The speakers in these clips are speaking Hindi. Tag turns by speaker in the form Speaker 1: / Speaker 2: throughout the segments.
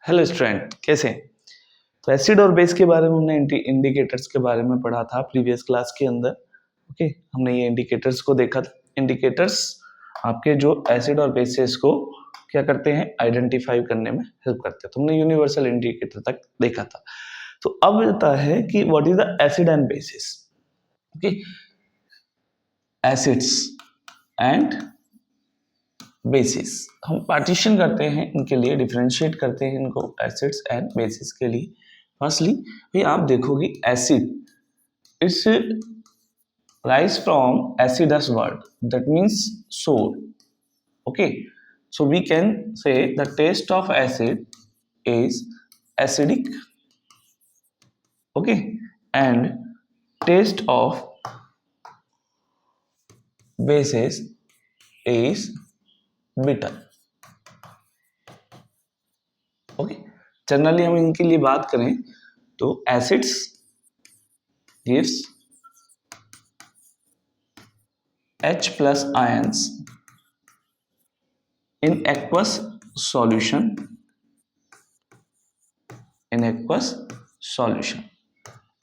Speaker 1: हेलो स्टूडेंट, कैसे हैं? तो एसिड और बेस के बारे में हमने इंडिकेटर्स के बारे में पढ़ा था प्रीवियस क्लास के अंदर। ओके, हमने ये इंडिकेटर्स को देखा था। इंडिकेटर्स आपके जो एसिड और बेसेस को क्या करते हैं, आइडेंटिफाई करने में हेल्प करते हैं। तो हमने यूनिवर्सल इंडिकेटर तक देखा था। तो अब आता है कि what is the acid and bases. Okay, acids and bases हम पार्टीशन करते हैं, इनके लिए डिफरेंशिएट करते हैं इनको एसिड्स एंड बेसिस के लिए। फर्स्टली भाई आप देखोगे acid it's rise from acidus word that means sour. Okay, so we can say the taste of acid is acidic, okay, and taste of bases is bitter. Okay, generally हम इनके लिए बात करें तो acids gives H plus ions in aqueous solution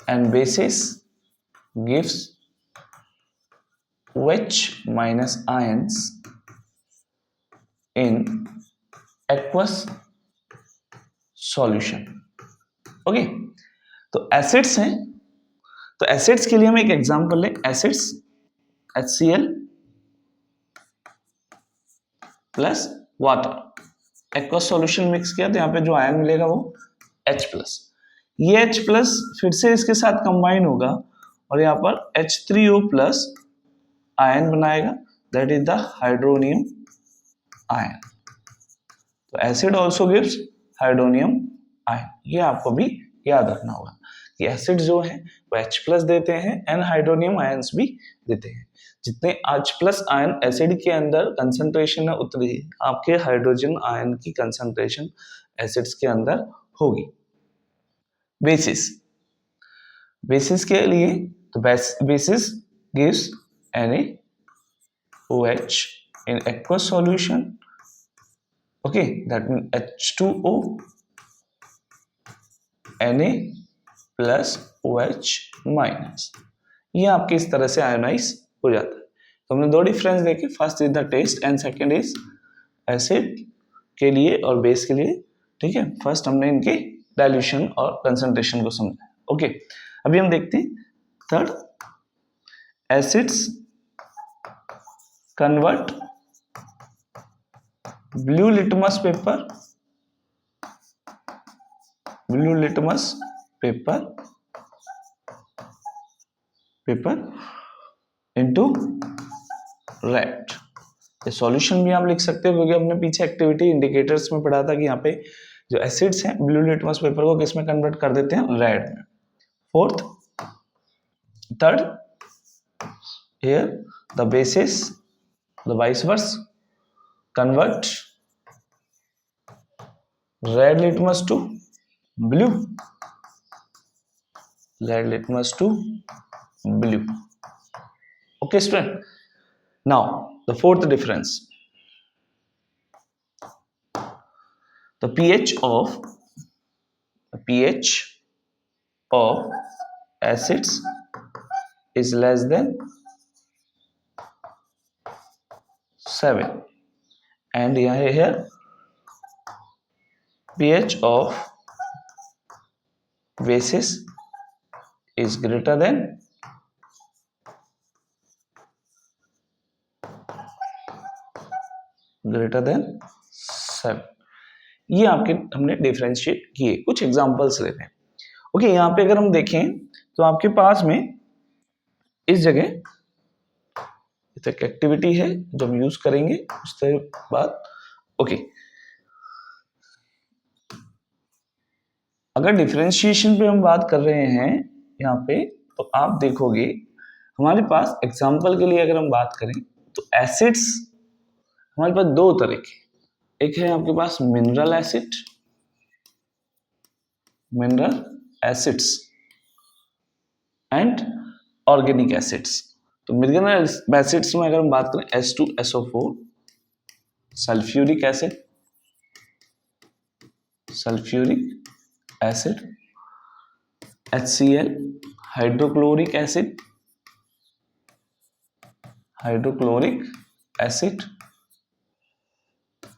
Speaker 1: and bases gives OH minus ions in aqueous solution. Okay, तो एसिड्स हैं, तो एसिड्स के लिए हम एक एग्जांपल लें। Acids HCl plus water aqueous solution mix किया तो यहाँ पे जो आयन मिलेगा वो H प्लस। ये H प्लस फिर से इसके साथ कंबाइन होगा और यहाँ पर H3O प्लस आयन बनाएगा, that is the hydronium ion. तो acid also gives hydronium ion. ये आपको भी याद रखना होगा कि एसिड जो है वो H प्लस देते हैं एंड हाइड्रोनियम आयंस भी देते हैं। जितने H प्लस आयन एसिड के अंदर कंसंट्रेशन है उतनी आपके हाइड्रोजन आयन की कंसंट्रेशन एसिड्स के अंदर होगी। बेसिस, बेसिस के लिए तो basis gives NaOH in aqueous solution, okay, that means H2O Na plus OH minus. ये आपके इस तरह से आयोनाइज हो जाता है। तो हमने दो डिफरेंस देखे, first is the test and second is acid के लिए और बेस के लिए। ठीक है, फर्स्ट हमने इनके डाइल्यूशन और कंसंट्रेशन को समझा। ओके, अभी हम देखते हैं third, acids convert blue litmus paper into red. ये सॉल्यूशन भी आप लिख सकते हो क्योंकि हमने पीछे एक्टिविटी इंडिकेटर्स में पढ़ा था कि यहाँ पे जो एसिड्स हैं ब्लू लिटमस पेपर को किस में कन्वर्ट कर देते हैं, रेड में। Fourth, third, here the bases, the vice versa, convert red litmus to blue, okay student. Now the fourth difference, the pH of acids is less than 7 and here pH of bases is greater than 7। ये आपके हमने डिफरेंशिएट किए, कुछ एग्जांपल्स लेते हैं। ओके, यहाँ पे अगर हम देखें तो आपके पास में इस जगह एक एक्टिविटी है जो हम यूज करेंगे उसके बाद। ओके, अगर डिफरेंशिएशन पे हम बात कर रहे हैं यहाँ पे तो आप देखोगे हमारे पास एग्जांपल के लिए अगर हम बात करें तो एसिड्स हमारे पास दो तरह के, एक है आपके पास mineral acids and organic acids. तो मिनरल एसिड्स में अगर हम बात करें H2SO4, sulphuric acid, sulphuric acid, HCl hydrochloric acid,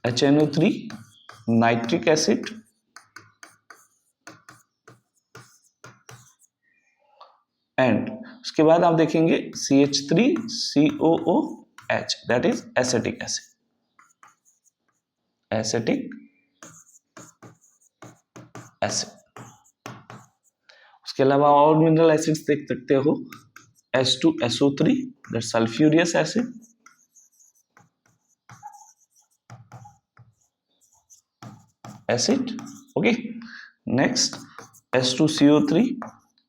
Speaker 1: HNO3 nitric acid, and उसके बाद आप देखेंगे CH3COOH, that is acetic acid, उसके अलावा और मिनरल एसिड्स देख सकते हो, H2SO3 that sulphurous acid, okay. Next H2CO3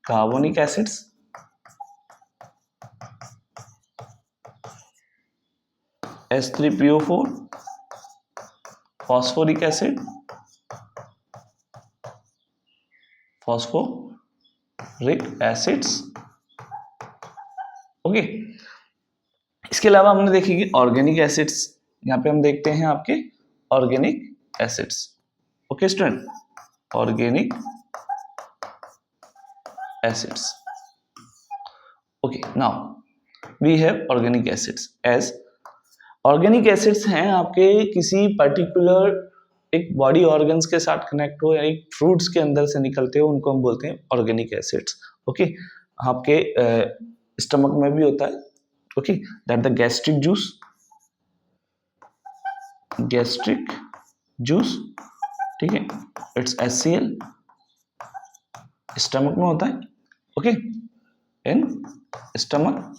Speaker 1: carbonic acids, H3PO4 phosphoric acid, phosphoric acids, okay. इसके अलावा हमने देखेंगे ऑर्गेनिक एसिड्स, यहाँ पे हम देखते हैं आपके organic acids, okay student, organic acids, okay. Now we have organic acids as organic acids हैं आपके किसी पर्टिकुलर एक बॉडी ऑर्गन्स के साथ कनेक्ट हो या एक फ्रूट्स के अंदर से निकलते हो, उनको हम बोलते हैं ऑर्गेनिक एसिड्स, ओके। आपके स्टमक में भी होता है, okay, that the gastric juice, ठीक है, इट्स HCl, स्टमक में होता है, ओके, इन स्टमक।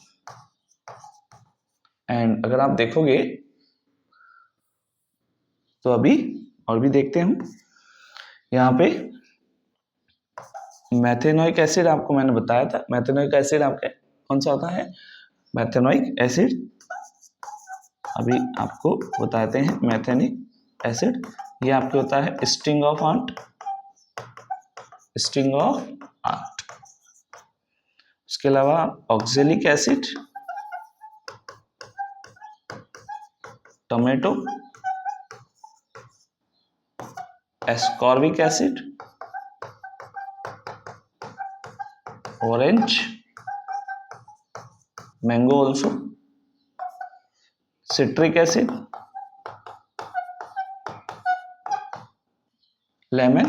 Speaker 1: एंड अगर आप देखोगे तो अभी और भी देखते हैं हम, यहाँ पे मैथेनोइक एसिड आपको मैंने बताया था, मैथेनोइक एसिड आपके कौन सा होता है, मैथेनोइक एसिड, अभी आपको बताते हैं मैथेनिक एसिड, ये आपके होता है स्टिंग ऑफ आंट, उसके अलावा oxalic acid, tomato, ascorbic acid, orange, mango also, citric acid, lemon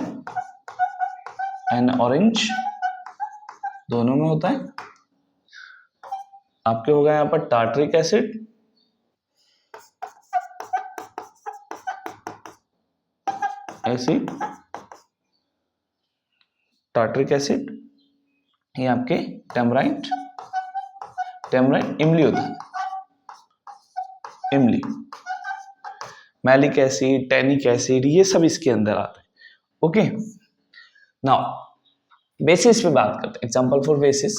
Speaker 1: and orange, दोनों में होता है। आपके होगा यहाँ पर टार्ट्रिक एसिड, टार्ट्रिक एसिड, ये आपके टेमराइट इमली होता है, इमली, मैलिक एसिड, टैनिक एसिड, ये सब इसके अंदर आते हैं, ओके। नाउ बेसिस पे बात करते हैं, एग्जांपल फॉर बेसिस,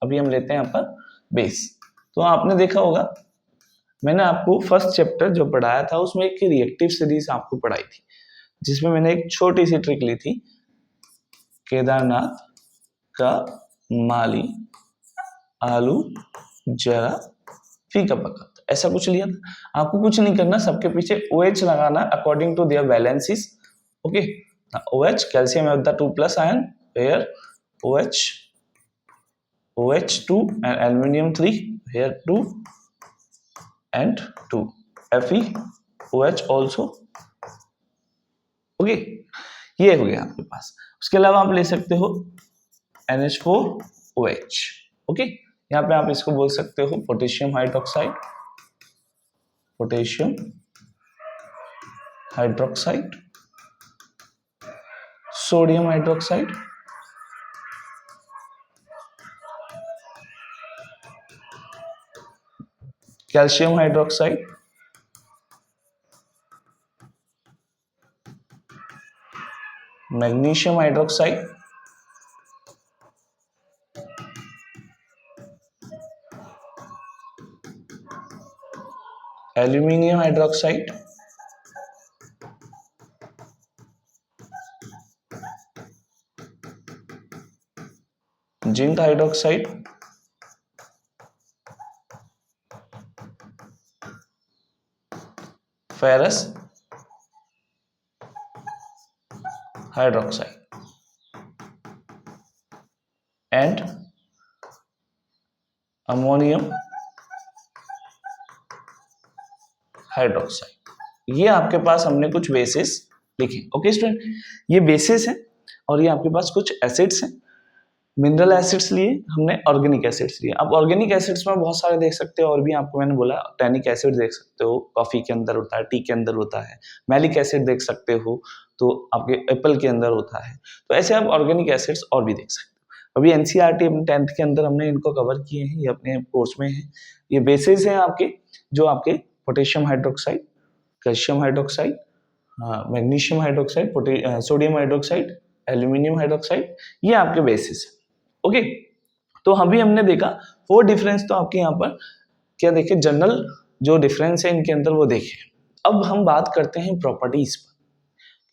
Speaker 1: अभी हम लेते हैं यहाँ पर बेस। तो आपने देखा होगा मैंने आपको फर्स्ट चैप्टर जो पढ़ाया था उसमें एक रिएक्टिव सीरीज आपको पढ़ाई थी, जिसमें मैंने एक छोटी सी ट्रिक ली थी, केदारनाथ का माली आलू जरा फीका पका, ऐसा कुछ लिया था। आपको कुछ नहीं करना, सबके पीछे OH लगाना according to their valencies, okay. OH calcium have the 2+ ion, here OH2 and aluminium 3, here 2 and 2, FeOH also, okay. ये हो गया आपके पास। उसके अलावा आप ले सकते हो NH4OH, ओके। यहाँ पे आप इसको बोल सकते हो potassium hydroxide, sodium hydroxide, calcium hydroxide, magnesium hydroxide, aluminium hydroxide, zinc hydroxide, ferrous, hydroxide and ammonium hydroxide. ये आपके पास हमने कुछ बेसिस लिखे। ओके स्टूडेंट, ये बेसिस है और ये आपके पास कुछ एसिड्स हैं। मिनरल एसिड्स लिए हमने, ऑर्गेनिक एसिड्स लिए। अब ऑर्गेनिक एसिड्स में बहुत सारे देख सकते हो, और भी आपको मैंने बोला टैनिक एसिड देख सकते हो, कॉफी के अंदर होता है, टी के अंदर होता है। मैलिक एसिड देख सकते हो तो आपके एप्पल के अंदर होता है। तो ऐसे आप ऑर्गेनिक एसिड्स और भी देख सकते हो। अभी एनसीईआरटी अपने 10th के अंदर हमने इनको कवर किए हैं, ये अपने कोर्स में है। ये बेसिस हैं आपके, जो आपके potassium hydroxide, calcium hydroxide, magnesium hydroxide, sodium hydroxide, aluminium hydroxide, ये आपके बेसिस है। ओके, तो अभी हमने देखा 4 डिफरेंस तो आपके यहाँ पर क्या देखे, जनरल जो डिफरेंस है इनके अंदर वो देखे। अब हम बात करते हैं प्रॉपर्टीज पर।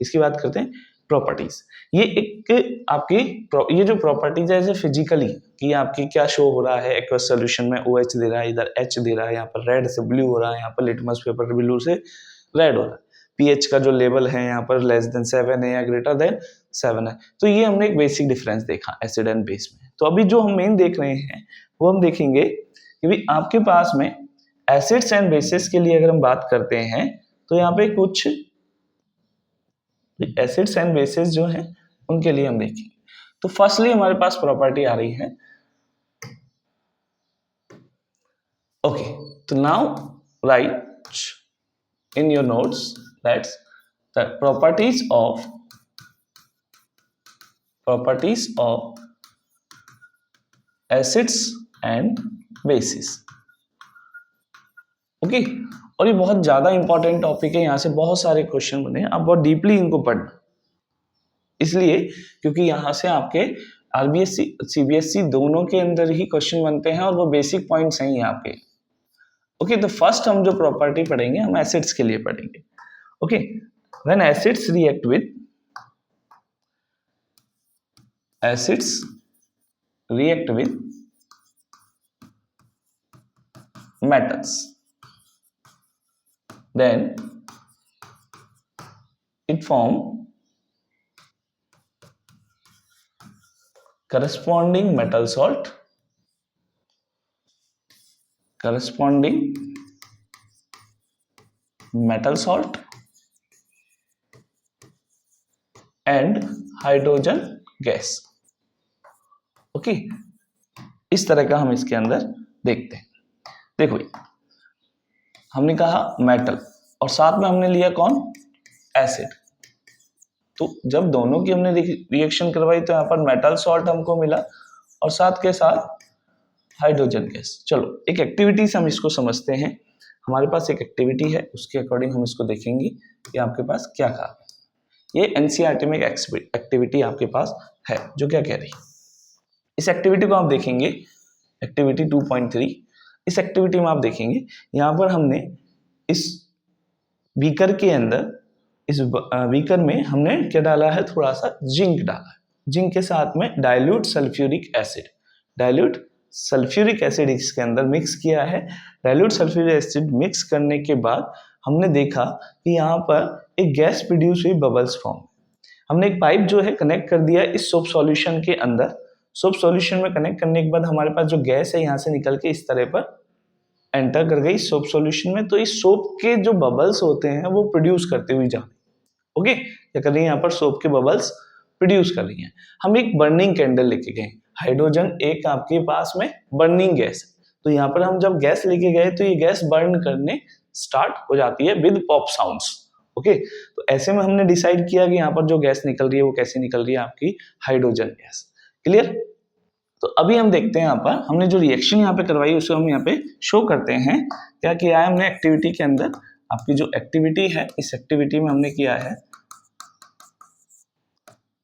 Speaker 1: किसकी बात करते हैं? प्रॉपर्टीज। ये एक आपकी ये जो प्रॉपर्टीज है जैसे फिजिकली कि आपकी क्या शो हो रहा है, एक्वस सोल्यूशन में OH दे रहा है, इधर H दे रहा है, यहाँ पर रेड से ब्लू हो रहा है, यहाँ पर लिटमस पेपर ब्लू से रेड हो रहा है, pH का जो लेवल है यहाँ पर <7 है या <7 है। तो ये हमने एक बेसिक डिफरेंस देखा एसिड एंड बेस में। तो अभी जो हम मेन देख रहे हैं वो हम देखेंगे कि भी आपके पास में एसिड्स एंड बेसिस के लिए अगर हम बात करते हैं तो यहाँ पे कुछ एसिड्स एंड बेसिस जो हैं उनके लिए हम देखेंगे। तो फर्स्टली हमारे पास प्रॉपर्टी आ रही है। ओके, तो now right in your notes that's the properties of acids and bases। Okay, और ये बहुत ज्यादा इंपॉर्टेंट टॉपिक है, यहाँ से बहुत सारे क्वेश्चन बने, आप बहुत डीपली इनको पढ़ना, इसलिए क्योंकि यहाँ से आपके आरबीएससी सीबीएसई दोनों के अंदर ही क्वेश्चन बनते हैं और वो बेसिक पॉइंट्स हैं यहाँ पे। ओके, तो फर्स्ट हम जो प्रॉपर्टी पढ़ेंगे हम एसिड्स के लिए पढ़ेंगे। Okay, when acids react with metals, then it form corresponding metal salt and hydrogen gas. Okay, इस तरह का हम इसके अंदर देखते हैं। देखो हमने कहा मेटल और साथ में हमने लिया कौन? एसिड। तो जब दोनों की हमने रिएक्शन करवाई तो यहाँ पर मेटल सॉल्ट हमको मिला और साथ के साथ हाइड्रोजन गैस। चलो एक एक्टिविटी से हम इसको समझते हैं। हमारे पास एक एक्टिविटी है, उसके अकॉर्डिंग हम इसको देखेंगे कि आपके पास क्या कहा है। ये एनसीईआरटी में एक एक्टिविटी आपके पास है जो क्या कह रही है। इस एक्टिविटी को आप देखेंगे, एक्टिविटी 2.3। इस एक्टिविटी में आप देखेंगे यहाँ पर हमने इस बीकर के अंदर, इस बीकर में हमने क्या डाला है, थोड़ा सा जिंक डाला है। जिंक के साथ में डाइल्यूट सल्फ्यूरिक एसिड इसके अंदर मिक्स किया है। डाइल्यूट सल्फ्यूरिक एसिड मिक्स करने के बाद हमने देखा कि यहाँ पर एक गैस प्रोड्यूस हुई, बबल्स फॉर्म। हमने एक पाइप जो है कनेक्ट कर दिया इस सोप सॉल्यूशन के अंदर। सोप सॉल्यूशन में कनेक्ट करने के बाद हमारे पास जो गैस है यहाँ से निकल के इस तरह पर एंटर कर गई सोप सॉल्यूशन में। तो इस सोप के जो बबल्स होते हैं वो प्रोड्यूस करते हुए जा रही है। ओके, क्या कर रही है यहाँ पर? सोप के बबल्स प्रोड्यूस कर रही हैं। हम एक बर्निंग कैंडल लेके गए, हाइड्रोजन एक आपके पास में बर्निंग गैस है। तो यहाँ पर हम जब गैस लेके गए तो ये गैस बर्न करने स्टार्ट हो जाती है विद पॉप साउंड्स। ओके, तो ऐसे में हमने डिसाइड किया कि यहाँ पर जो गैस निकल रही है वो कैसे निकल रही है, आपकी हाइड्रोजन गैस। क्लियर? तो अभी हम देखते हैं यहाँ पर हमने जो रिएक्शन यहाँ पे करवाई उसे हम यहाँ पे शो करते हैं। क्या किया है हमने एक्टिविटी के अंदर? आपकी जो एक्टिविटी है इस एक्टिविटी में हमने किया है,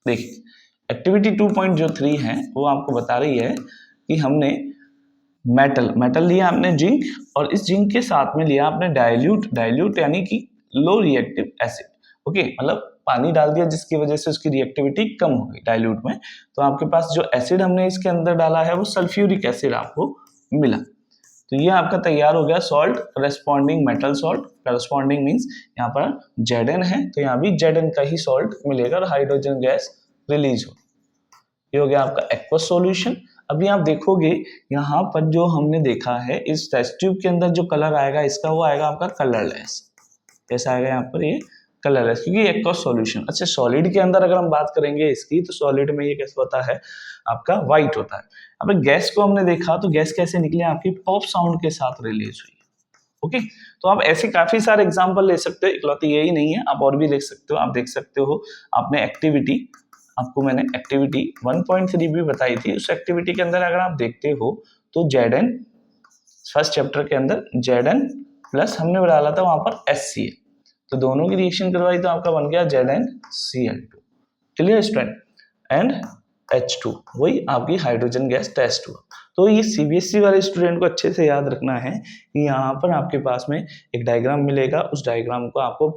Speaker 1: देखिए एक्टिविटी 2.3 है वो आपको बता रही है कि हमने मेटल लिया आपने जिंक, और इस जिंक के साथ में लिया आपने डाइल्यूट यानी कि लो रिएक्टिव एसिड। ओके, मतलब पानी डाल दिया जिसकी वजह से उसकी रिएक्टिविटी कम हो गई डाइल्यूट में। तो आपके पास जो एसिड हमने इसके अंदर डाला है वो सल्फ्यूरिक एसिड आपको मिला। तो ये आपका तैयार हो गया salt corresponding metal salt. Corresponding means यहाँ पर Zn है तो यहाँ भी Zn का ही सॉल्ट मिलेगा और हाइड्रोजन गैस रिलीज हो। ये हो गया आपका एक्वस सॉल्यूशन। अभी आप देखोगे यहाँ पर जो हमने देखा है इस टेस्ट ट्यूब के अंदर जो कलर आएगा इसका वो आएगा आपका कलरलेस। कैसा आएगा यहाँ पर ये कलरलेस, क्योंकि एक्वस सॉल्यूशन। अच्छा सॉलिड के अंदर अगर हम बात करेंगे इसकी तो सॉलिड में ये कैसा होता है आपका व्हाइट होता है। अब गैस को हमने देखा तो गैस कैसे निकले आपकी पॉप साउंड के साथ रिलीज हुई। ओके तो आप ऐसे काफी सारे एग्जांपल ले सकते हो, इकलौती यही नहीं है, आप और भी लिख सकते हो। आप देख सकते हो आपने एक्टिविटी, आपको मैंने एक्टिविटी 1.3 भी बताई थी, उस एक्टिविटी के अंदर अगर आप देखते हो तो Zn फर्स्ट चैप्टर के अंदर Zn प्लस हमने डाला था वहां पर HCl, तो दोनों की रिएक्शन करवाई तो आपका बन गया ZnCl2। Clear student? And H2 वही आपकी हाइड्रोजन गैस टेस्ट हुआ। तो ये सीबीएसई वाले स्टूडेंट को अच्छे से याद रखना है कि यहाँ पर आपके पास में एक डायग्राम मिलेगा, उस डायग्राम को आपको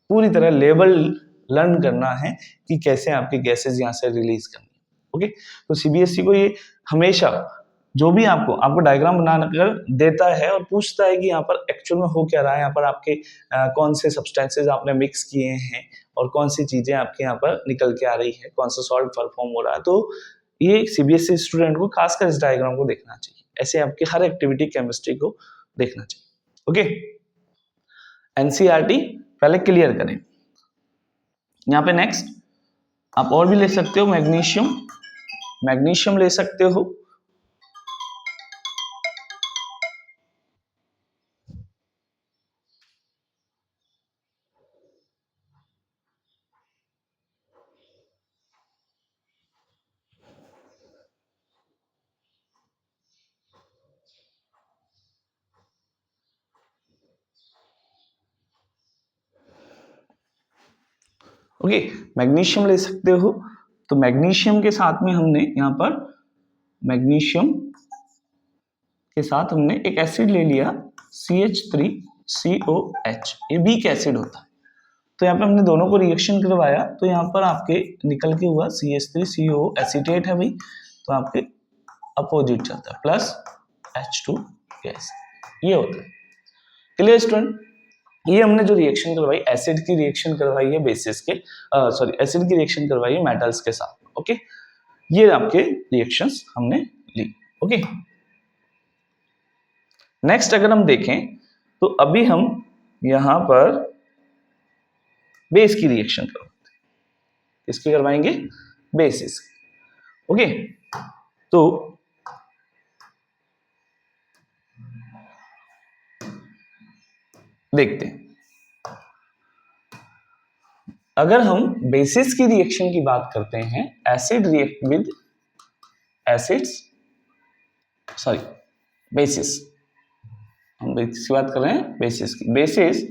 Speaker 1: पूरी तरह लेवल लर्न करना है कि कैसे आपकी गैसेस यहाँ से रिलीज करनी है। ओके तो सीबीएसई को ये हमेशा जो भी आपको डायग्राम बनाकर देता है और पूछता है कि यहाँ पर एक्चुअल में हो क्या रहा है, यहाँ पर आपके कौन से सब्सटेंसेस आपने मिक्स किए हैं और कौन सी चीजें आपके यहाँ पर निकल के आ रही है, कौन सा सॉल्ट परफॉर्म हो रहा है। तो ये सीबीएसई स्टूडेंट को खासकर इस डायग्राम को देखना चाहिए, ऐसे आपकी हर एक्टिविटी केमिस्ट्री को देखना चाहिए। ओके एनसीईआरटी पहले क्लियर करें। यहाँ पे नेक्स्ट आप और भी ले सकते हो, मैग्नीशियम ले सकते हो। ओके मैग्नीशियम ले सकते हो। तो मैग्नीशियम के साथ में हमने यहाँ पर मैग्नीशियम के साथ हमने एक एसिड ले लिया CH3COH, ये वीक एसिड होता है। तो यहाँ पे हमने दोनों को रिएक्शन करवाया तो यहाँ पर आपके निकल के हुआ CH3CO एसीटेट है भाई, तो आपके अपोजिट चलता है प्लस H2 गैस, ये होता है। Clear student? ये हमने जो रिएक्शन करवाई एसिड की रिएक्शन करवाई है बेसिस के एसिड की रिएक्शन करवाई है मेटल्स के साथ। ओके ये आपके रिएक्शंस हमने ली। ओके नेक्स्ट अगर हम देखें तो अभी हम यहां पर बेस की रिएक्शन करवाते हैं। किसकी करवाएंगे? बेसिस। ओके तो देखते हैं, अगर हम बेसिस की रिएक्शन की बात करते हैं, acid react with acids, sorry basis, हम बेसिस की बात कर रहे हैं, बेसिस की। बेसिस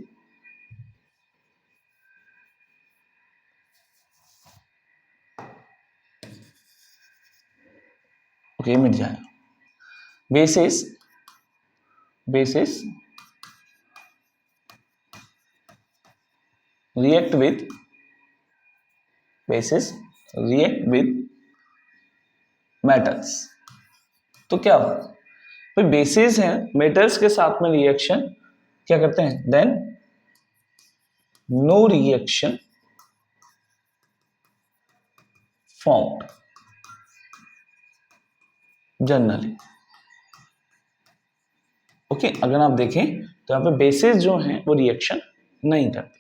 Speaker 1: ओके मिट जाएगा। बेसिस react with metals, तो क्या होगा भाई? बेसिस है, मेटल्स के साथ में रिएक्शन क्या करते हैं? Then no reaction formed generally. Okay अगर आप देखें तो यहाँ पे बेसिस जो हैं वो रिएक्शन नहीं करते।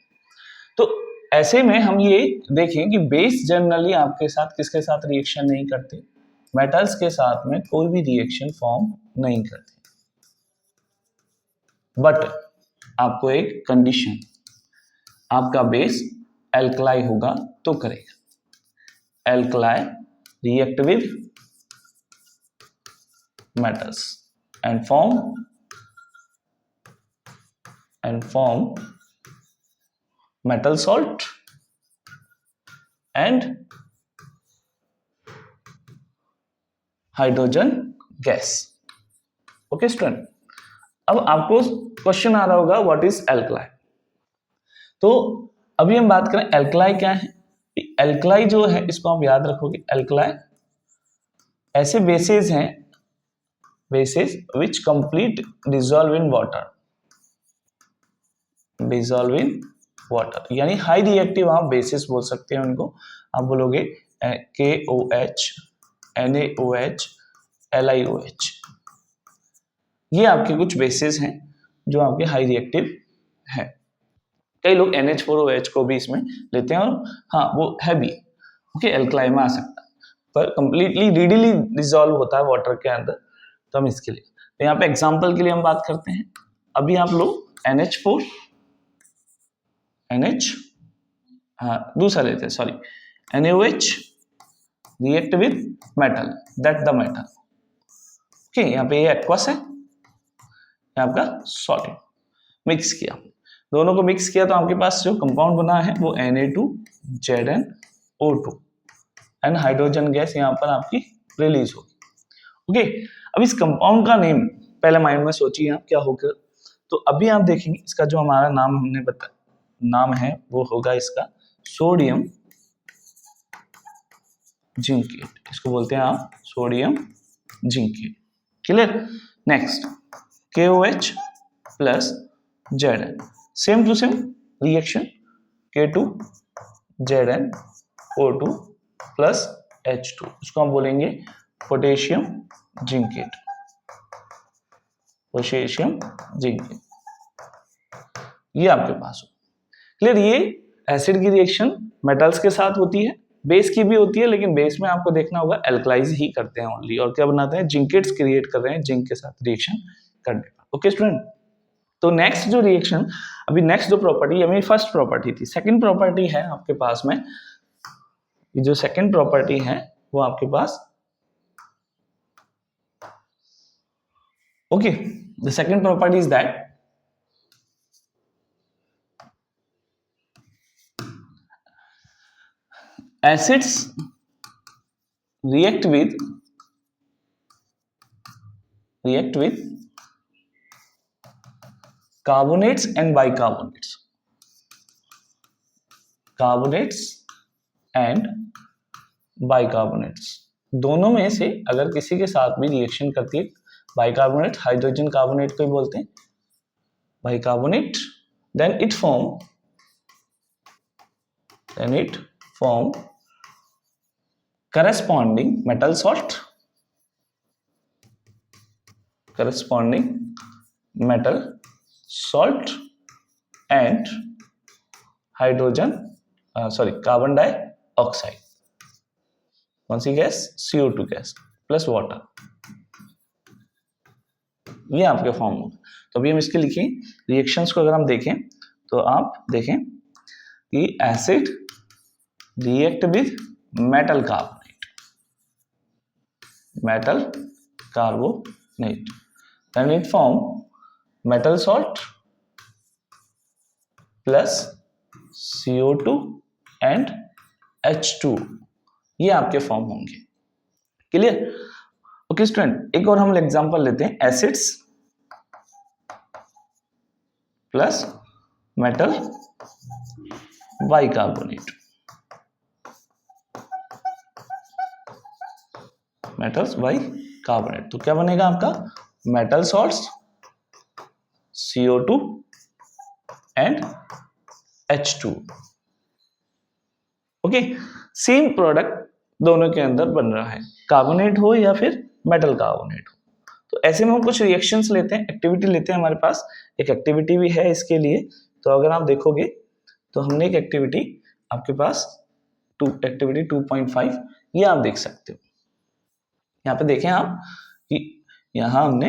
Speaker 1: तो ऐसे में हम ये देखें कि बेस जनरली आपके साथ किसके साथ रिएक्शन नहीं करते? मेटल्स के साथ में कोई भी रिएक्शन फॉर्म नहीं करते। बट आपको एक कंडीशन, आपका बेस एल्कलाई होगा तो करेगा। Alkali react with metals and form metal salt and hydrogen gas. Okay student अब आपको क्वेश्चन आ रहा होगा व्हाट इज एल्कलाई। तो अभी हम बात करें एल्कलाई क्या है। एल्कलाई जो है इसको आप याद रखोगे, एल्कलाई ऐसे बेसिस हैं bases which complete dissolve in water, dissolve in water, यानी हाई रिएक्टिव आप बेसिस बोल सकते हैं उनको। आप बोलोगे KOH, NaOH, LiOH, ये आपके कुछ बेसिस हैं जो आपके हाई रिएक्टिव है। कई लोग NH4OH को भी इसमें लेते हैं, और हाँ वो है भी ओके, एल्कलाई में आ सकता है, पर कंप्लीटली रीडिली डिसॉल्व होता है वाटर के अंदर, तो हम इसके लिए तो यहाँ पे एग्जांपल के लिए हम बात करते हैं। अभी आप लोग NH4 NH दूसरा लेते हैं, sorry, NaOH react with metal, that the metal, okay. यहाँ पे ये एक्वस है, आपका सॉलिड, मिक्स किया, दोनों को मिक्स किया तो आपके पास जो कंपाउंड बना है वो Na2ZnO2 एंड हाइड्रोजन गैस यहाँ पर आपकी रिलीज होगी, ओके। अब इस कंपाउंड का नेम पहले माइंड में सोचिए आप क्या होगा। तो अभी आप देखेंगे इसका जो हमारा नाम हमने बताया, नाम है वो होगा इसका सोडियम जिंकेट, इसको बोलते हैं आप sodium zincate, clear. Next KOH plus Zn, same to same reaction, K2ZnO2 plus H2, उसको हम बोलेंगे पोटेशियम जिंकेट, पोटेशियम जिंकेट, ये आपके पास हो, क्लियर। ये एसिड की रिएक्शन मेटल्स के साथ होती है, बेस की भी होती है, लेकिन बेस में आपको देखना होगा एल्कलाइज ही करते हैं ओनली, और क्या बनाते हैं, जिंकेट्स क्रिएट कर रहे हैं जिंक के साथ रिएक्शन करने का, ओके स्टूडेंट। तो नेक्स्ट जो रिएक्शन, अभी नेक्स्ट जो प्रॉपर्टी, मेरी फर्स्ट प्रॉपर्टी थी, सेकंड प्रॉपर्टी है आपके पास में, ये जो सेकंड प्रॉपर्टी है वो आपके पास, okay, the second property is that acids react with carbonates and bicarbonates, carbonates and bicarbonates, दोनों में से अगर किसी के साथ भी रिएक्शन करती है, बाइकार्बोनेट, हाइड्रोजन कार्बोनेट को ही बोलते हैं bicarbonate, then it form corresponding metal salt, and hydrogen carbon dioxide, कौन सी gas, CO2 gas plus water, ये आपके फॉर्म होगा। तो अभी हम इसके लिखें रिएक्शंस को, अगर हम देखें तो आप देखें कि acid react with metal carbonate, then it form metal salt plus CO2 and H2, ये आपके फॉर्म होंगे, क्लियर, ओके स्टूडेंट। एक और हम एग्जांपल लेते हैं, acids plus metal bicarbonate, metals bicarbonate, तो क्या बनेगा आपका metal salts, CO2 and H2, okay. Same product दोनों के अंदर बन रहा है, कार्बोनेट हो या फिर मेटल कार्बोनेट हो। तो ऐसे में हम कुछ रिएक्शंस लेते हैं, एक्टिविटी लेते हैं, हमारे पास एक एक्टिविटी भी है इसके लिए। तो अगर आप देखोगे तो हमने एक एक्टिविटी आपके पास एक्टिविटी 2.5 ये आप देख सकते हो। यहाँ पे देखें आप कि यहाँ हमने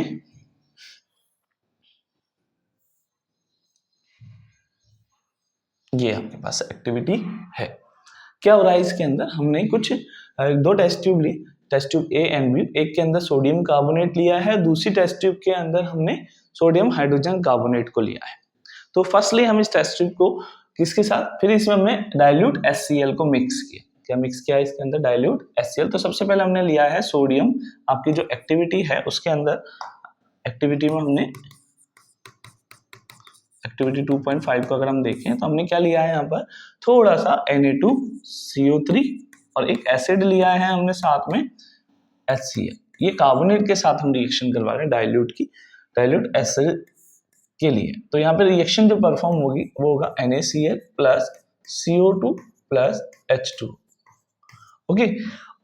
Speaker 1: ये आपके पास एक्टिविटी है। क्या हो रहा है इसके अंदर, हमने कुछ दो टेस्ट ट्यूब ली, test tube A and B, एक के अंदर सोडियम कार्बोनेट लिया है, दूसरी टेस्ट ट्यूब के अंदर हमने सोडियम हाइड्रोजन कार्बोनेट को लिया है। तो फर्स्टली हम इस टेस्ट ट्यूब को किसके साथ, फिर इसमें हमने डाइल्यूट HCl को मिक्स किया। क्या मिक्स किया है इसके अंदर, डाइल्यूट HCl। तो सबसे पहले हमने लिया है सोडियम, आपकी जो एक्टिविटी है उसके अंदर, एक्टिविटी में हमने एक्टिविटी 2.5 को अगर हम देखें तो हमने क्या लिया है यहाँ पर, थोड़ा सा Na2CO3 और एक एसिड लिया है हमने साथ में HCl, ये कार्बोनेट के साथ हम रिएक्शन करवा रहे हैं डाइल्यूट एसिड के लिए। तो यहाँ पे रिएक्शन जो परफॉर्म होगी वो होगा NaCl plus CO2 plus H2। Okay,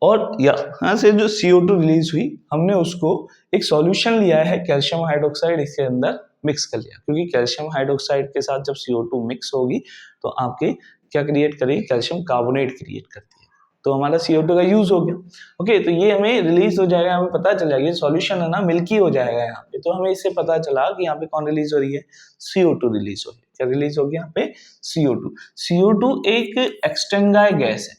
Speaker 1: और यहाँ से जो CO2 रिलीज हुई हमने उसको एक सॉल्यूशन लिया है कैल्शियम हाइड्रोक्साइड, इसके अंदर मिक्स कर लिया, क्योंकि कैल्शियम हाइड्रोक्साइड के साथ जब CO2 मिक्स होगी तो आपके क्या क्रिएट करेगी, कैल्शियम कार्बोनेट क्रिएट करती है, तो हमारा CO2 का यूज हो गया। ओके, तो ये हमें रिलीज हो जाएगा, हमें पता चल जाएगा, सॉल्यूशन है ना मिल्की हो जाएगा यहाँ पे, तो हमें इससे पता चला कि यहाँ पे कौन रिलीज हो रही है, CO2 रिलीज हो रही है। क्या रिलीज होगी यहाँ पे, CO2 एक एक्सटेंगाई गैस है।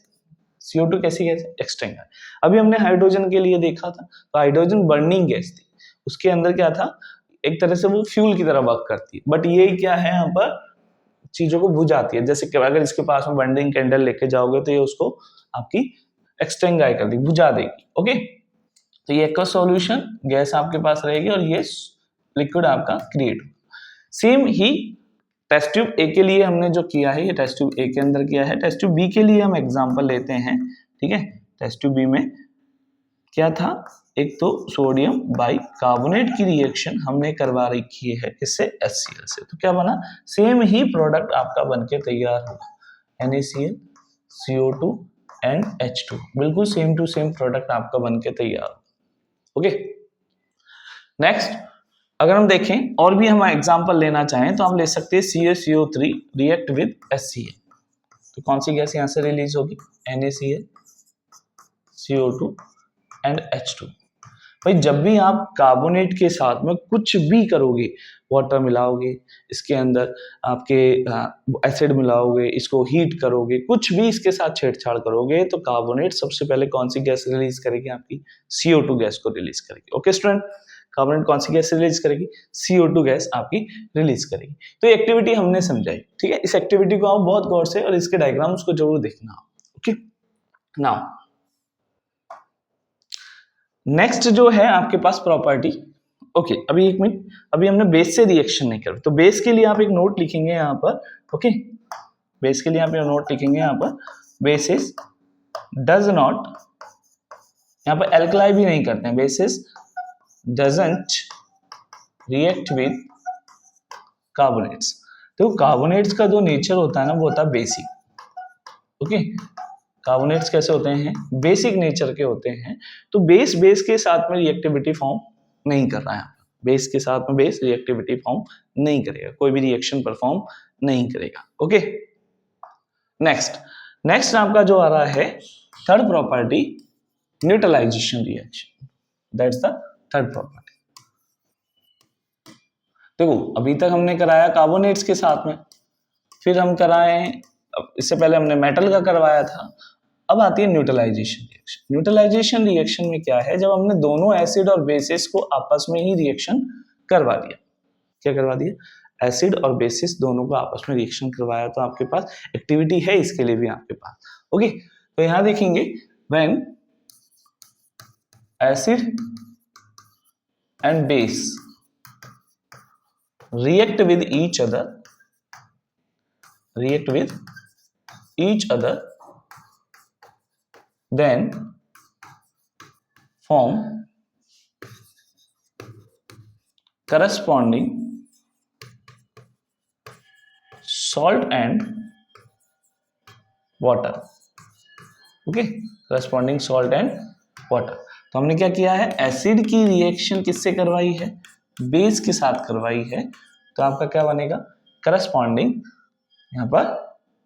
Speaker 1: CO2 कैसी गैस है, एक्सटेंगाई। अभी हमने हाइड्रोजन के लिए देखा था, तो हाइड्रोजन बर्निंग गैस थी, उसके अंदर क्या था, एक तरह से वो फ्यूल की तरह वर्क करती है, बट ये क्या है, यहाँ पर चीजों को बुझाती है। जैसे कि अगर इसके पास में बर्निंग कैंडल लेके जाओगे तो ये उसको आपकी एक्सटेंगाई कर देगी, बुझा देगी। ओके, तो ये एक्वा सॉल्यूशन गैस आपके पास रहेगी और ये लिक्विड आपका क्रिएट होगा। सेम ही टेस्ट ट्यूब ए के लिए हमने जो किया है, ये टेस्ट ट्यूब ए के अंदर किया है। टेस्ट ट्यूब बी के लिए हम एग्जांपल लेते हैं, ठीक है। टेस्ट ट्यूब बी में क्या था, एक तो सोडियम बाइकार्बोनेट की रिएक्शन हमने करवा रखी है इससे HCl से, तो क्या बना, सेम ही प्रोडक्ट आपका बनके तैयार होगा, NaCl CO2 एंड H2, बिल्कुल सेम टू सेम प्रोडक्ट आपका बनके तैयार होगा। ओके, नेक्स्ट अगर हम देखें और भी हम एग्जांपल लेना चाहें तो हम ले सकते हैं CaCO3 रिएक्ट विद HCl, तो कौन सी गैस यहाँ से रिलीज होगी, NaCl CO2 एंड H2। भाई जब भी आप कार्बोनेट के साथ में कुछ भी करोगे, वाटर मिलाओगे, इसके अंदर आपके एसिड मिलाओगे, इसको हीट करोगे, कुछ भी इसके साथ छेड़छाड़ करोगे, तो कार्बोनेट सबसे पहले कौन सी गैस रिलीज करेगी, आपकी CO2 गैस को रिलीज करेगी। ओके स्टूडेंट, कार्बोनेट कौन सी गैस रिलीज करेगी, CO2 गैस आपकी रिलीज करेगी। तो ये एक्टिविटी हमने समझाई, ठीक है। इस एक्टिविटी को आप बहुत गौर से और इसके डायग्राम्स को जरूर देखना। ओके, नाउ नेक्स्ट जो है आपके पास प्रॉपर्टी। ओके, अभी एक मिनट, अभी हमने बेस से रिएक्शन नहीं कर, तो बेस के लिए आप एक नोट लिखेंगे यहाँ पर। ओके, बेस के लिए आप नोट लिखेंगे यहाँ पर, बेसिस डज नॉट, यहाँ पर एल्कलाई भी नहीं करते हैं, basis doesn't react with carbonates. तो कार्बोनेट्स का जो नेचर होता है ना, वो होता है बेसिक। ओके, कार्बोनेट्स कैसे होते हैं, बेसिक नेचर के होते हैं। तो बेस के साथ में रिएक्टिविटी फॉर्म नहीं कर रहा है, बेस के साथ में बेस रिएक्टिविटी फॉर्म नहीं करेगा, कोई भी रिएक्शन परफॉर्म नहीं करेगा। ओके, नेक्स्ट आपका जो आ रहा है third property, neutralization reaction, that's the third property. देखो अभी तक हमने कराया कार्बोनेट्स के साथ में, फिर हम कराए, इससे पहले हमने मेटल का करवाया था, अब आती है न्यूट्रलाइजेशन रिएक्शन। न्यूट्रलाइजेशन रिएक्शन में क्या है, जब हमने दोनों एसिड और बेसिस को आपस में ही रिएक्शन करवा दिया, क्या करवा दिया, एसिड और बेसिस दोनों को आपस में रिएक्शन करवाया, तो आपके पास एक्टिविटी है इसके लिए भी आपके पास। ओके, तो यहां देखेंगे, when acid and base react with each other then form corresponding salt and water। Okay, corresponding salt and water। तो हमने क्या किया है, एसिड की रिएक्शन किससे करवाई है, बेस के साथ करवाई है, तो आपका क्या बनेगा, करस्पॉन्डिंग यहां पर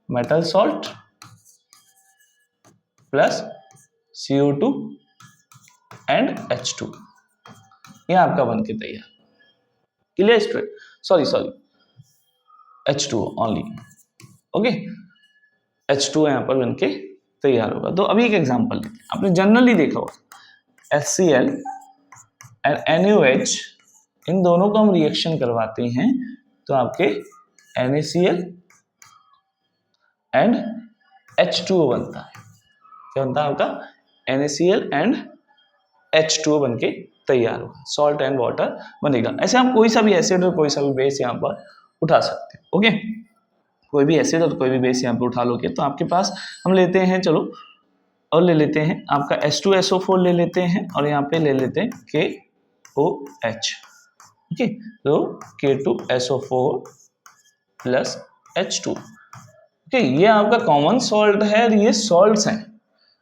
Speaker 1: metal salt plus CO2 and H2, यह आपका बन के तैयार। Clear student, sorry H2 only. Okay, H2 यहां पर बन के तैयार होगा। तो अभी एक एग्जांपल लेते हैं, आपने जनरली देखा होगा HCl एंड NaOH, इन दोनों को हम रिएक्शन करवाते हैं तो आपके NaCl एंड H2O बनता है। क्या बनता है आपका, NaCl एंड H2O बनके तैयार होगा, सॉल्ट एंड वाटर बनेगा। ऐसे हम कोई सा भी एसिड और कोई सा भी बेस यहाँ पर उठा सकते हैं। ओके, कोई भी एसिड और कोई भी बेस यहाँ पर उठा लोगे तो आपके पास हम लेते हैं, चलो और ले लेते हैं आपका H2SO4 ले लेते हैं और यहाँ पे ले लेते हैं KOH। ओके, तो K2SO4 प्लस H2। ओके, ये आपका कॉमन सॉल्ट है और ये सॉल्ट्स हैं।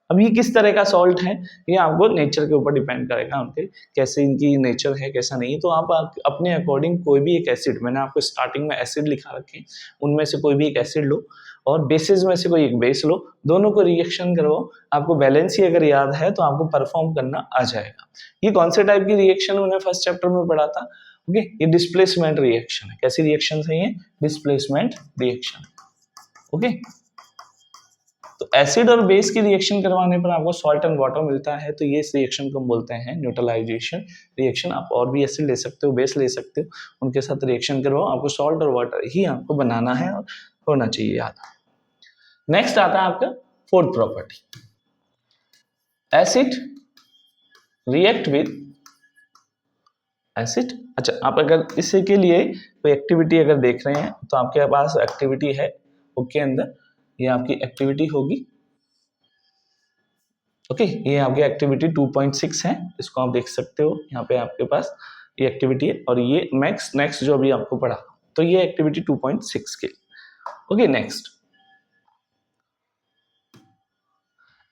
Speaker 1: अब ये किस तरह का सॉल्ट है, ये आपको नेचर के ऊपर डिपेंड करेगा, उनके कैसे इनकी नेचर है कैसा नहीं है। तो आप अपने अकॉर्डिंग कोई भी एक एसिड, मैंने आपको स्टार्टिंग में एसिड लिखा रखे हैं, उनमें से कोई भी एक एसिड लो और बेसिस में से कोई एक बेस लो, दोनों को रिएक्शन करवाओ। आपको बैलेंसी अगर याद है तो आपको परफॉर्म करना आ जाएगा। ये कौन से टाइप की रिएक्शन मैंने फर्स्ट चैप्टर में पढ़ा था? ओके, ये डिस्प्लेसमेंट रिएक्शन है। कैसी रिएक्शन है ये? Displacement reaction. ओके, तो एसिड और बेस की रिएक्शन करवाने पर आपको सॉल्ट एंड वाटर मिलता है, तो ये इस रिएक्शन को बोलते हैं न्यूट्रलाइजेशन रिएक्शन। आप और भी एसिड ले सकते हो, बेस ले सकते हो, उनके साथ रिएक्शन करवाओ, आपको सॉल्ट और वाटर ही आपको बनाना है और होना चाहिए याद। नेक्स्ट आता है आपका fourth property, acid react with acid. अच्छा, आप अगर इसी के लिए कोई एक्टिविटी अगर देख रहे हैं तो आपके पास एक्टिविटी है बुक के अंदर, ये आपकी एक्टिविटी होगी। ओके, ये आपकी एक्टिविटी 2.6 है, इसको आप देख सकते हो। यहाँ पे आपके पास ये एक्टिविटी है और ये नेक्स्ट जो अभी आपको पढ़ा, तो ये एक्टिविटी 2.6 के। Okay, next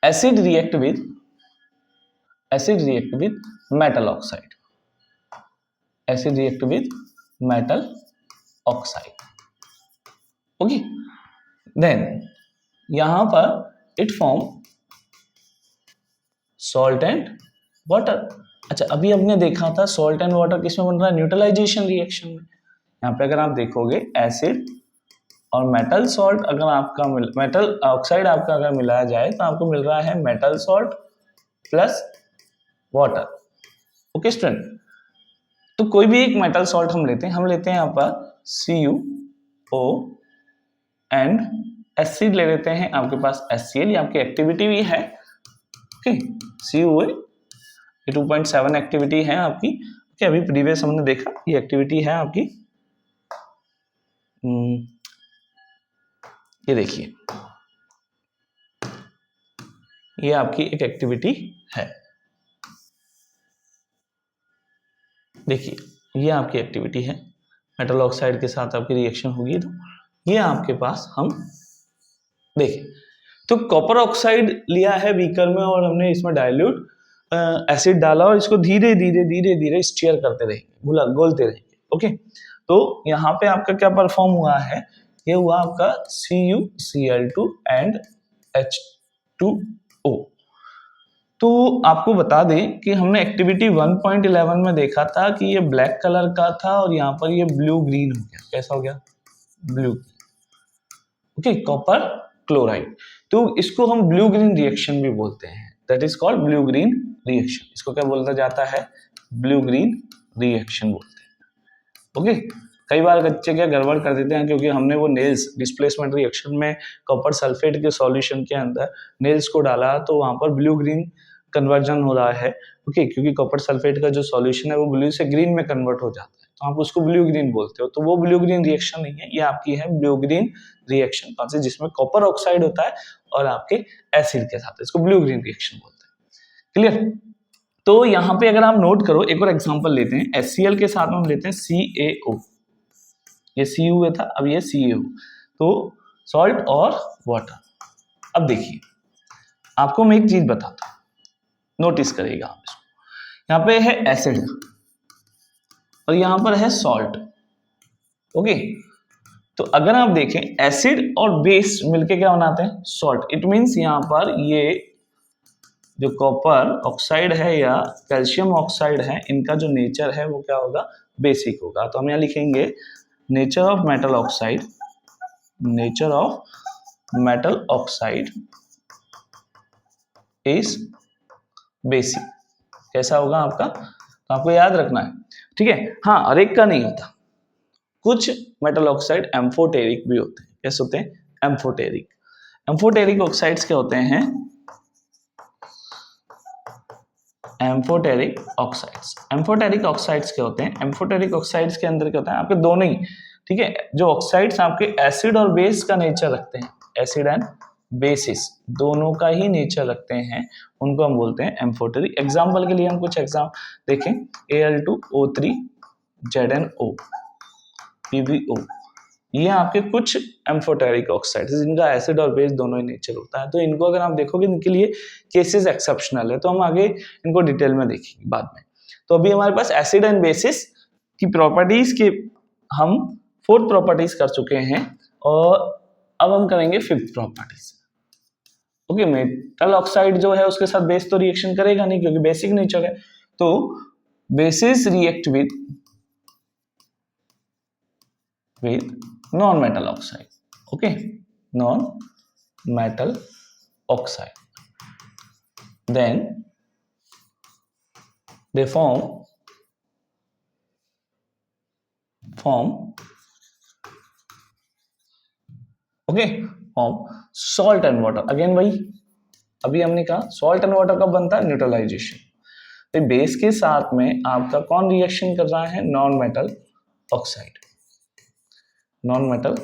Speaker 1: acid react with metal oxide. Acid react with metal oxide. Okay, then यहां पर it form salt and water. अच्छा, अभी हमने देखा था सॉल्ट एंड वाटर किसमें बन रहा है? न्यूट्रलाइजेशन रिएक्शन में। यहाँ पे अगर आप देखोगे एसिड और मेटल सॉल्ट, अगर आपका मेटल ऑक्साइड आपका अगर मिलाया जाए तो आपको मिल रहा है metal salt plus water. Okay student, तो कोई भी एक मेटल सॉल्ट हम लेते हैं यहाँ पर CuO एंड एसिड ले लेते हैं आपके पास HCl, ये आपकी एक्टिविटी भी है। ओके, CuO ये 2.7 एक्टिविटी है आपकी। ओके, अभी प्रीवियस हमने देखा ये एक्टिविटी है आपकी। ये देखिए, ये आपकी एक एक्टिविटी है। देखिए, ये आपकी एक्टिविटी है, मेटल ऑक्साइड के साथ आपकी रिएक्शन होगी। तो ये आपके पास हम देखिए, तो कॉपर ऑक्साइड लिया है बीकर में और हमने इसमें डाइल्यूट एसिड डाला और इसको धीरे धीरे स्टीयर करते रहेंगे, गोलते रहेंगे। ओके, तो यहाँ पे आपका क्या परफॉर्म हुआ है? ये हुआ आपका CuCl2 एंड H2O। तो आपको बता दें कि हमने एक्टिविटी 1.11 में देखा था कि ये ब्लैक कलर का था और यहाँ पर ये ब्लू ग्रीन हो गया। कैसा हो गया? ब्लू। Okay, copper chloride. तो इसको हम ब्लू ग्रीन रिएक्शन भी बोलते हैं, that is called blue green reaction. इसको क्या बोला जाता है? ब्लू ग्रीन रिएक्शन बोलते हैं। ओके, कई बार बच्चे क्या गड़बड़ कर देते हैं, क्योंकि हमने वो नेल्स डिस्प्लेसमेंट रिएक्शन में कॉपर सल्फेट के सॉल्यूशन के अंदर नेल्स को डाला तो वहां पर ब्लू ग्रीन कन्वर्जन हो रहा है। ओके, क्योंकि कॉपर सल्फेट का जो सॉल्यूशन है वो ब्लू से ग्रीन में कन्वर्ट हो जाता है, तो आप उसको ब्लू ग्रीन बोलते हो। तो वो ब्लू ग्रीन रिएक्शन नहीं है, ये आपकी है ब्लू ग्रीन रिएक्शन। कौन सी? जिसमें कॉपर ऑक्साइड होता है और आपके एसिड के साथ, इसको ब्लू ग्रीन रिएक्शन बोलते हैं। क्लियर? तो यहाँ पे अगर आप नोट करो, एक और एग्जांपल लेते हैं, HCl के साथ हम लेते हैं CaO। ये Cu था, अब ये CaO, तो सॉल्ट और वाटर। अब देखिए, आपको मैं एक चीज बताता हूं, नोटिस करेगा आप इसको। यहाँ पे है एसिड और यहाँ पर है सॉल्ट। ओके, तो अगर आप देखें एसिड और बेस मिलके क्या बनाते हैं? सॉल्ट। इट मीन्स यहाँ पर ये जो कॉपर ऑक्साइड है या कैल्शियम ऑक्साइड है, इनका जो नेचर है वो क्या होगा? बेसिक होगा। तो हम यहाँ लिखेंगे nature of metal oxide, nature of metal oxide is basic. कैसा होगा आपका? तो आपको याद रखना है, ठीक है। हाँ, हर एक का नहीं होता, कुछ मेटल ऑक्साइड एम्फोटेरिक भी होते हैं। कैसे होते हैं? एम्फोटेरिक। एम्फोटेरिक ऑक्साइड्स क्या होते हैं? Amphoteric oxides. एम्फोटेरिक ऑक्साइड्स क्या होते हैं? एम्फोटेरिक ऑक्साइड्स के अंदर क्या होता है? आपके दोनों ही, ठीक है, जो ऑक्साइड्स आपके एसिड और बेस का नेचर रखते हैं, एसिड एंड बेसिस दोनों का ही नेचर रखते हैं उनको हम बोलते हैं एम्फोटेरिक। एग्जाम्पल के लिए हम कुछ एग्जाम देखें, Al2O3 ZnO PbO, ये आपके कुछ एम्फोटेरिक ऑक्साइड जिनका एसिड और बेस दोनों ही नेचर होता है। तो इनको अगर आप देखोगे इनके लिए केसेस एक्सेप्शनल है, तो हम आगे इनको डिटेल में देखेंगे बाद में। तो अभी हमारे पास एसिड एंड बेसिस की प्रॉपर्टीज के हम 4th प्रॉपर्टीज कर चुके हैं और अब हम करेंगे 5th properties. Okay, metal oxide जो है उसके साथ बेस तो रिएक्शन करेगा नहीं क्योंकि बेसिक नेचर है, तो basis react with non metal oxide. Okay, non metal oxide, then they form salt and water। Again वही अभी हमने कहा सॉल्ट एंड वाटर कब बनता है, न्यूट्रलाइजेशन। तो बेस के साथ में आपका कौन रिएक्शन कर रहा है, non metal oxide. Non metal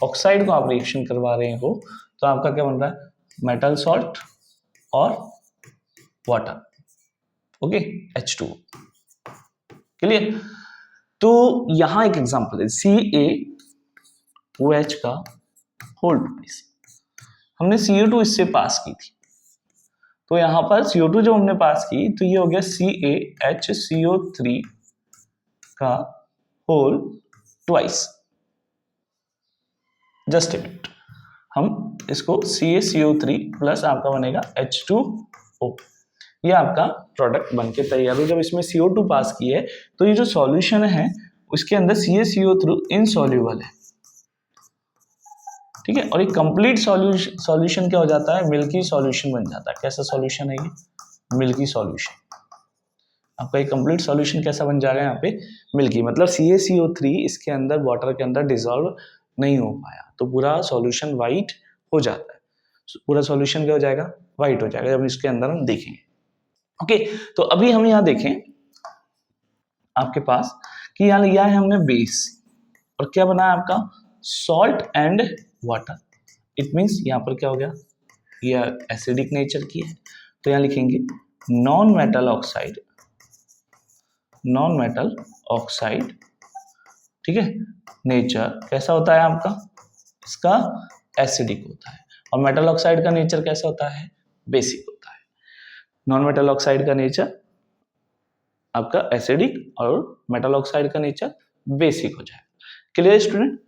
Speaker 1: oxide को आप रिएक्शन करवा रहे हो तो आपका क्या बन रहा है, मेटल सॉल्ट और वाटर। Okay, H2O। क्लियर। तो यहां एक एग्जांपल है CaOH का होल ट्वाइस, हमने CO2 इससे पास की थी, तो यहां पर CO2 जो हमने पास की तो ये हो गया CaHCO3 का whole twice. Just a minute, हम इसको CaCO3 प्लस आपका बनेगा H2O, ये आपका प्रोडक्ट बनके तैयार हो। जब इसमें CO2 पास की है तो ये जो सॉल्यूशन है उसके अंदर CaCO3 इनसॉल्युबल है, ठीक है, और एक कंप्लीट सॉल्यूशन क्या हो जाता है, मिल्की सॉल्यूशन बन जाता है। कैसा सॉल्यूशन है ये, मिल्की सॉल्यूशन। आपका एक कंप्लीट सॉल्यूशन कैसा बन जाएगा यहाँ पे, मिल्की, मतलब CaCO3 इसके अंदर वाटर के अंदर डिसॉल्व नहीं हो पाया तो पूरा सॉल्यूशन वाइट हो जाता है। पूरा सॉल्यूशन क्या हो जाएगा, वाइट हो जाएगा जब इसके अंदर हम देखेंगे। ओके, तो अभी हम यहाँ देखें आपके पास कि यहाँ लिया है हमने बेस और क्या बना है आपका, salt and water. It means यहाँ पर क्या हो गया, ये एसिडिक नेचर की है, तो यहाँ लिखेंगे non metal oxide, non metal oxide, ठीक है, नेचर कैसा होता है आपका, इसका एसिडिक होता है। और मेटल ऑक्साइड का नेचर कैसा होता है, बेसिक होता है। नॉन मेटल ऑक्साइड का नेचर आपका एसिडिक और मेटल ऑक्साइड का नेचर बेसिक हो जाएगा। क्लियर स्टूडेंट,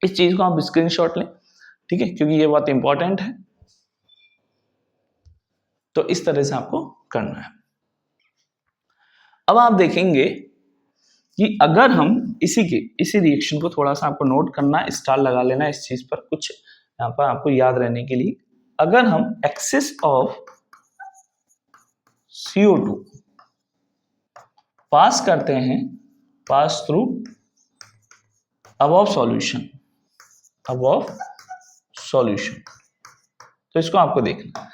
Speaker 1: इस चीज को आप स्क्रीनशॉट लें, ठीक है, क्योंकि ये बहुत इंपॉर्टेंट है। तो इस तरह से आपको करना है। अब आप देखेंगे कि अगर हम इसी रिएक्शन को थोड़ा सा आपको नोट करना, स्टार लगा लेना इस चीज पर, कुछ यहाँ पर आपको याद रहने के लिए। अगर हम एक्सेस ऑफ CO2 पास करते हैं, पास थ्रू अबव सॉल्यूशन, तो इसको आपको देखना।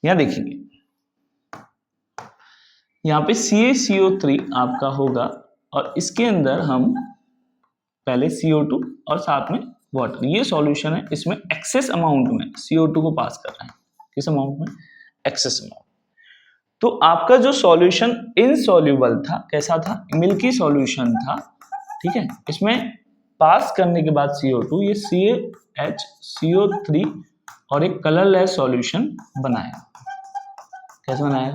Speaker 1: यहां देखिए, यहाँ पे CaCO3 आपका होगा और इसके अंदर हम पहले CO2 और साथ में वाटर, ये सॉल्यूशन है, इसमें एक्सेस अमाउंट में CO2 को पास कर रहे हैं। किस अमाउंट में, एक्सेस अमाउंट। तो आपका जो सॉल्यूशन इनसॉल्युबल था, कैसा था, मिल्की सॉल्यूशन था, ठीक है, इसमें पास करने के बाद CO2 ये CaHCO3 और एक कलरलेस सॉल्यूशन बनाया। कैसे बनाया,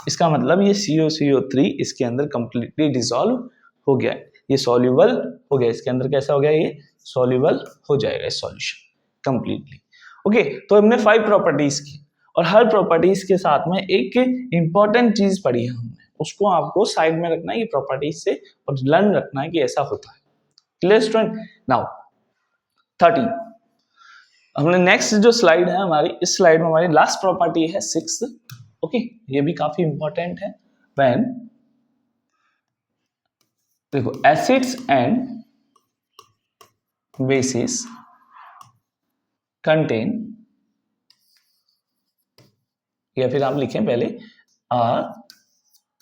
Speaker 1: इसका मतलब ये CO3 इसके अंदर कंप्लीटली डिसॉल्व हो गया, ये सॉल्युबल हो गया, इसके अंदर कैसा हो गया, ये सॉल्युबल हो जाएगा इस सॉल्यूशन कंप्लीटली। ओके, तो हमने 5 प्रॉपर्टीज की और हर प्रॉपर्टीज के साथ में एक इंपॉर्टेंट चीज पढ़ी है हमने, उसको आपको साइड में रखना है ये प्रॉपर्टीज से और लर्न रखना है कि ऐसा होता है। Clear student. नाउ 13 हमने नेक्स्ट जो स्लाइड है हमारी, इस स्लाइड में हमारी लास्ट प्रॉपर्टी है 6। ओके, ये भी काफी इंपॉर्टेंट है। व्हेन देखो एसिड्स एंड बेसिस कंटेन, या फिर आप लिखें पहले are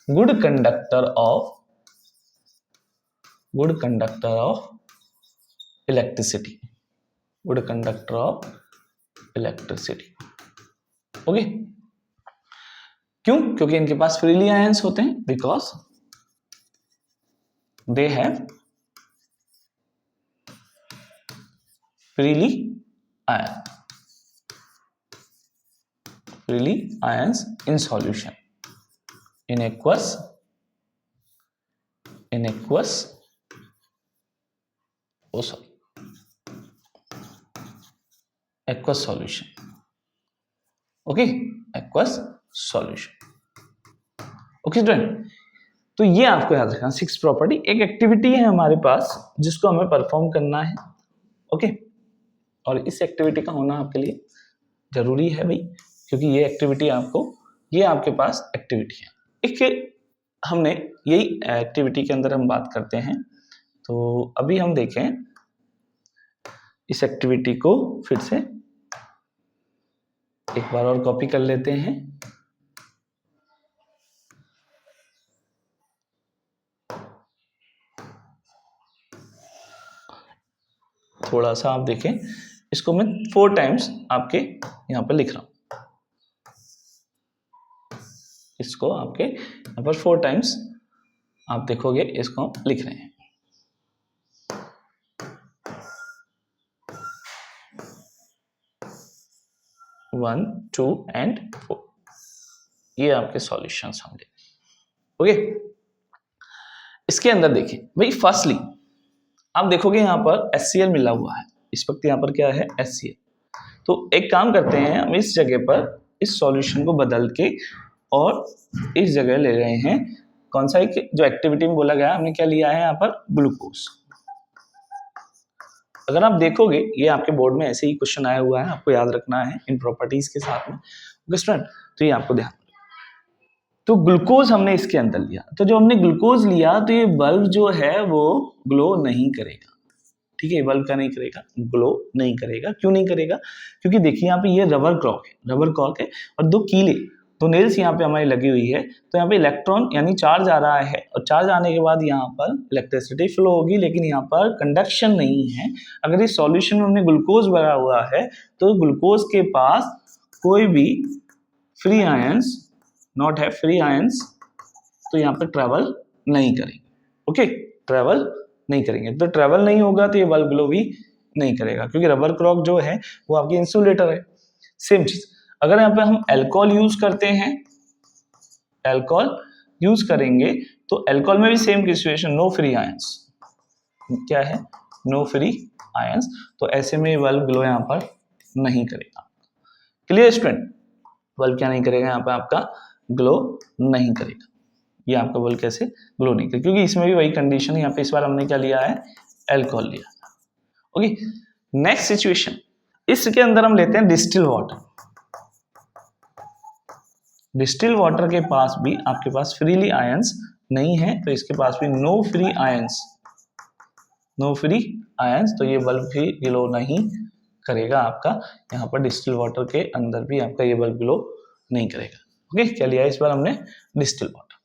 Speaker 1: good conductor of electricity, good conductor of electricity. Okay, क्यों? क्योंकि इनके पास फ्रीली आयंस होते हैं, because they have freely ions in solution in aqueous aqueous solution. Okay, aqueous solution. Okay student, तो ये आपको याद रखना 6 प्रॉपर्टी। एक एक्टिविटी है हमारे पास जिसको हमें परफॉर्म करना है। ओके, और इस एक्टिविटी का होना आपके लिए जरूरी है भाई, क्योंकि ये एक्टिविटी आपको, ये आपके पास एक्टिविटी है। एक हमने यही एक्टिविटी के अंदर हम बात करते हैं। तो अभी हम देखें इस एक्टिविटी को फिर से एक बार और कॉपी कर लेते हैं। थोड़ा सा आप देखें, इसको मैं 4 टाइम्स आपके यहां पर लिख रहा हूं। इसको आपके यहां पर 4 टाइम्स आप देखोगे, इसको हम लिख रहे हैं। वन, 2 एंड 4, ये आपके सॉल्यूशंस होंगे। ओके, इसके अंदर देखिए भाई, फर्स्टली आप देखोगे यहाँ पर HCl मिला हुआ है। इस वक्त यहाँ पर क्या है? HCl। तो एक काम करते हैं, हम इस जगह पर इस सॉल्यूशन को बदल के और इस जगह ले रहे हैं कौन सा, एक जो एक्टिविटी में बोला गया, हमने क्या लिया है यहाँ पर? ग्लूकोज। अगर आप देखोगे ये आपके बोर्ड में ऐसे ही क्वेश्चन आया हुआ है, आपको याद रखना है इन प्रॉपर्टीज के साथ में। स्टूडेंट, तो ये आपको ध्यान, तो ग्लूकोज हमने इसके अंदर लिया। तो जो हमने ग्लूकोज लिया, तो ये बल्ब जो है वो ग्लो नहीं करेगा। ठीक है, बल्ब का नहीं करेगा, ग्लो नहीं करेगा। क्यों नहीं करेगा? क्योंकि देखिए यहाँ पे ये रबर कॉर्क है और 2 कीले, 2 नेल्स यहाँ पे हमारी लगी हुई है। तो यहाँ पे इलेक्ट्रॉन यानी चार्ज आ रहा है, और चार्ज आने के बाद यहाँ पर इलेक्ट्रिसिटी फ्लो होगी, लेकिन यहाँ पर कंडक्शन नहीं है। अगर इस सॉल्यूशन में हमने ग्लूकोज भरा हुआ है, तो ग्लूकोज के पास कोई भी फ्री आयंस, नॉट है फ्री आयंस, तो यहाँ पे ट्रेवल नहीं करेंगे। ओके, ट्रेवल नहीं करेंगे। तो ट्रेवल नहीं होगा तो ये बल्ब ग्लो भी नहीं करेगा, क्योंकि रबर कॉर्क जो है वो आपकी इंसुलेटर है। सेम चीज अगर यहाँ पे हम अल्कोहल यूज करते हैं, अल्कोहल यूज करेंगे, तो अल्कोहल में भी सेम की सिचुएशन, नो फ्री आयंस। क्या है? No free ions. तो ऐसे में बल्ब ग्लो यहाँ पर नहीं करेगा। Clear student? बल्ब क्या नहीं करेगा यहाँ पे? आपका ग्लो नहीं करेगा। ये आपका बल्ब कैसे ग्लो नहीं करेगा? क्योंकि इसमें भी वही कंडीशन है। यहाँ पे इस बार हमने क्या लिया है? अल्कोहल लिया। ओके, नेक्स्ट सिचुएशन, इसके अंदर हम लेते हैं डिस्टिल वाटर। डिस्टिल वाटर के पास भी आपके पास फ्रीली आयंस नहीं है, तो इसके पास भी no free ions, no free ions. तो ये बल्ब भी ग्लो नहीं करेगा आपका। यहाँ पर डिस्टिल वाटर के अंदर भी आपका ये बल्ब ग्लो नहीं करेगा। ओके, क्या लिया है इस बार हमने? Distil water.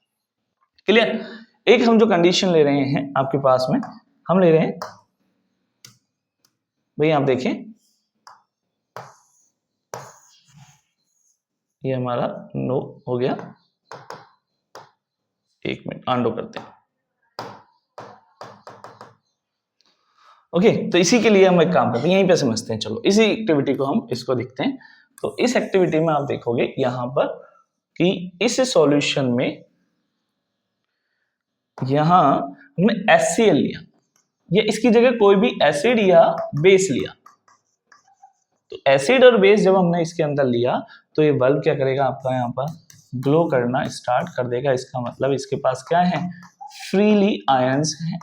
Speaker 1: क्लियर? एक हम जो कंडीशन ले रहे हैं आपके पास में, हम ले रहे हैं भाई, आप देखें ये हमारा नो हो गया। एक मिनट, आंडो करते हैं। ओके, तो इसी के लिए हम एक काम करते हैं, यहीं पे समझते हैं। चलो इसी एक्टिविटी को हम इसको देखते हैं। तो इस एक्टिविटी में आप देखोगे यहां पर कि इस सॉल्यूशन में यहां हमने HCl लिया, या इसकी जगह कोई भी एसिड या बेस लिया। तो एसिड और बेस जब हमने इसके अंदर लिया, तो ये बल्ब क्या करेगा आपका? यहाँ पर ग्लो करना स्टार्ट कर देगा। इसका मतलब इसके पास क्या है? फ्रीली आयंस है।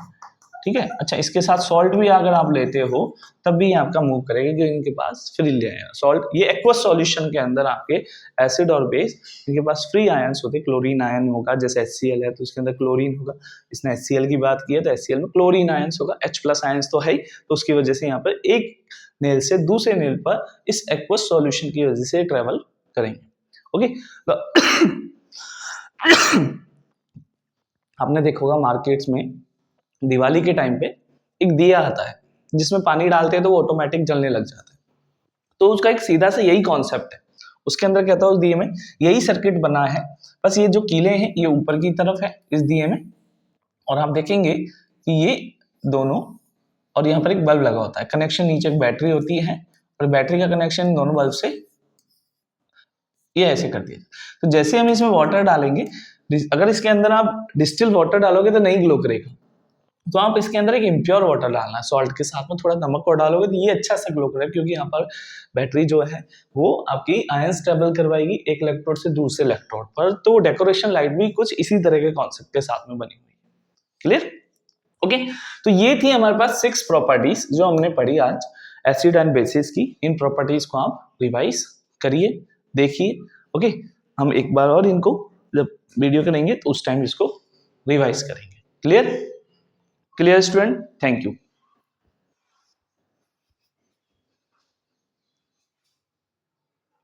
Speaker 1: ठीक है, अच्छा, इसके साथ सॉल्ट भी अगर आप लेते हो तब भी आपका मूव करेगा, क्योंकि इनके पास फ्रीली आयन सॉल्ट, ये एक्वस सॉल्यूशन के अंदर आपके एसिड और बेस, इनके पास फ्री आयंस होते हैं। क्लोरीन आयन होगा, जैसे HCl है तो इसके अंदर क्लोरीन होगा। इसने HCl की बात की है तो HCl में क्लोरीन आयंस होगा। H+ आयंस तो है ही, तो उसकी वजह से यहाँ पर एक नेल से दूसरे नेल पर इस एक्वस सॉल्यूशन की वजह से ट्रेवल करेंगे। ओके, आपने देखा होगा मार्केट्स में दिवाली के टाइम पे एक दिया आता है जिसमें पानी डालते हैं तो वो ऑटोमेटिक जलने लग जाता है। तो उसका एक सीधा सा यही कॉन्सेप्ट है, उसके अंदर क्या था उस दिए में यही सर्किट बना है, बस ये जो कीले हैं ये ऊपर की तरफ है इस दिए में, और आप देखेंगे कि ये दोनों, और यहाँ पर एक बल्ब लगा होता है, कनेक्शन नीचे एक बैटरी होती है और बैटरी का कनेक्शन दोनों बल्ब से ये ऐसे कर दिया। तो जैसे हम इसमें वाटर डालेंगे, अगर इसके अंदर आप डिस्टिल वाटर डालोगे तो नहीं ग्लो करेगा, तो आप इसके अंदर एक इम्प्योर वाटर डालना है, सॉल्ट के साथ में थोड़ा नमक और डालोगे तो ये अच्छा सा ग्लो करेगा, क्योंकि यहाँ पर बैटरी जो है वो आपकी आयंस ट्रेवल करवाएगी एक इलेक्ट्रोड से दूसरे इलेक्ट्रोड पर, तो डेकोरेशन लाइट भी कुछ इसी तरह के कॉन्सेप्ट के साथ में बनी हुई है। क्लियर? ओके, तो ये थी हमारे पास 6 प्रॉपर्टीज जो हमने पढ़ी आज एसिड एंड बेसिस की। इन प्रॉपर्टीज को आप रिवाइज करिए, देखिए। ओके, हम एक बार और इनको जब वीडियो करेंगे तो उस टाइम इसको रिवाइज करेंगे। Clear? Clear student? Thank you.